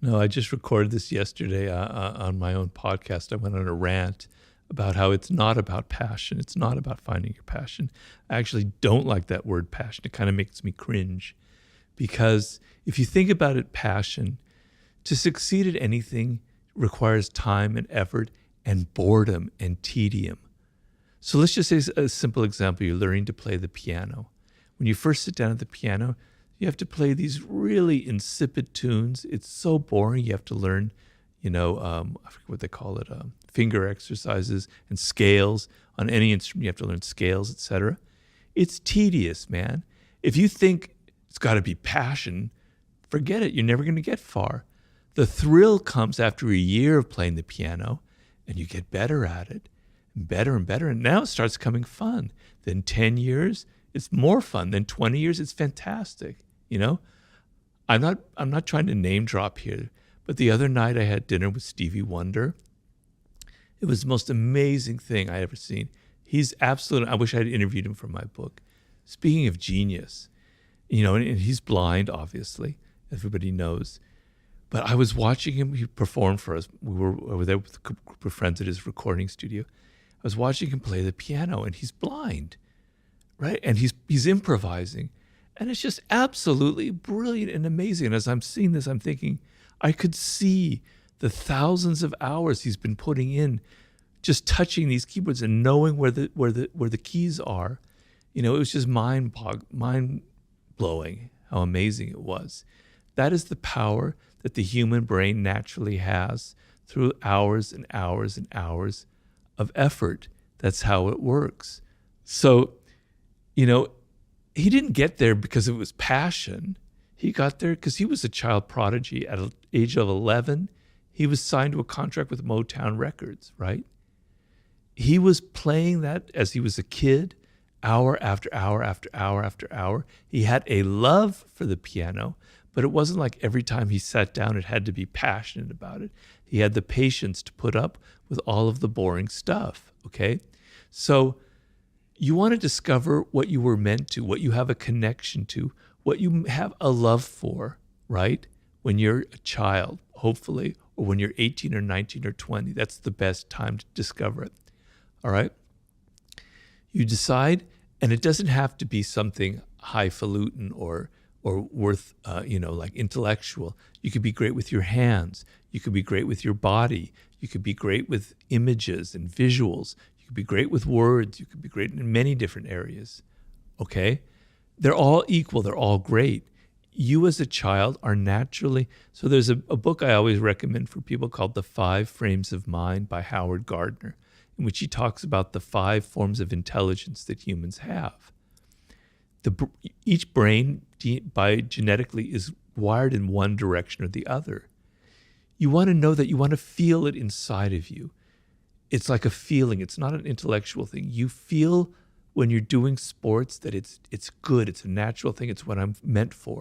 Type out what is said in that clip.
No, I just recorded this yesterday on my own podcast. I went on a rant about how it's not about passion. It's not about finding your passion. I actually don't like that word passion. It kind of makes me cringe because if you think about it, passion, to succeed at anything requires time and effort and boredom and tedium. So let's just say a simple example. You're learning to play the piano. When you first sit down at the piano, you have to play these really insipid tunes. It's so boring. You have to learn, I forget what they call it, finger exercises and scales. On any instrument, you have to learn scales, etc. It's tedious, man. If you think it's got to be passion, forget it. You're never going to get far. The thrill comes after a year of playing the piano, and you get better at it, and better and better. And now it starts becoming fun. Then 10 years, it's more fun. Then 20 years, it's fantastic. I'm not trying to name drop here, but the other night I had dinner with Stevie Wonder. It was the most amazing thing I ever seen. He's absolute. I wish I had interviewed him for my book. Speaking of genius, and he's blind, obviously, everybody knows. But I was watching him. He performed for us. We were over there with a group of friends at his recording studio. I was watching him play the piano, and he's blind, right? And he's improvising. And it's just absolutely brilliant and amazing. And as I'm seeing this, I'm thinking, I could see the thousands of hours he's been putting in, just touching these keyboards and knowing where the keys are. It was just mind blowing how amazing it was. That is the power that the human brain naturally has through hours and hours and hours of effort. That's how it works. So, he didn't get there because it was passion. He got there because he was a child prodigy. At the age of 11, he was signed to a contract with Motown Records, right? He was playing that as he was a kid, hour after hour after hour after hour. He had a love for the piano, but it wasn't like every time he sat down, it had to be passionate about it. He had the patience to put up with all of the boring stuff, okay? So you want to discover what you were meant to, what you have a connection to, what you have a love for, right? When you're a child, hopefully, or when you're 18 or 19 or 20, that's the best time to discover it, all right? You decide, and it doesn't have to be something highfalutin or worth, like intellectual. You could be great with your hands. You could be great with your body. You could be great with images and visuals. You could be great with words. You could be great in many different areas, okay? They're all equal. They're all great. You as a child are naturally, so there's a book I always recommend for people called The 5 Frames of Mind by Howard Gardner, in which he talks about the 5 forms of intelligence that humans have. Each brain genetically is wired in one direction or the other. You want to know that, you want to feel it inside of you. It's like a feeling. It's not an intellectual thing. You feel when you're doing sports that it's good. It's a natural thing. It's what I'm meant for.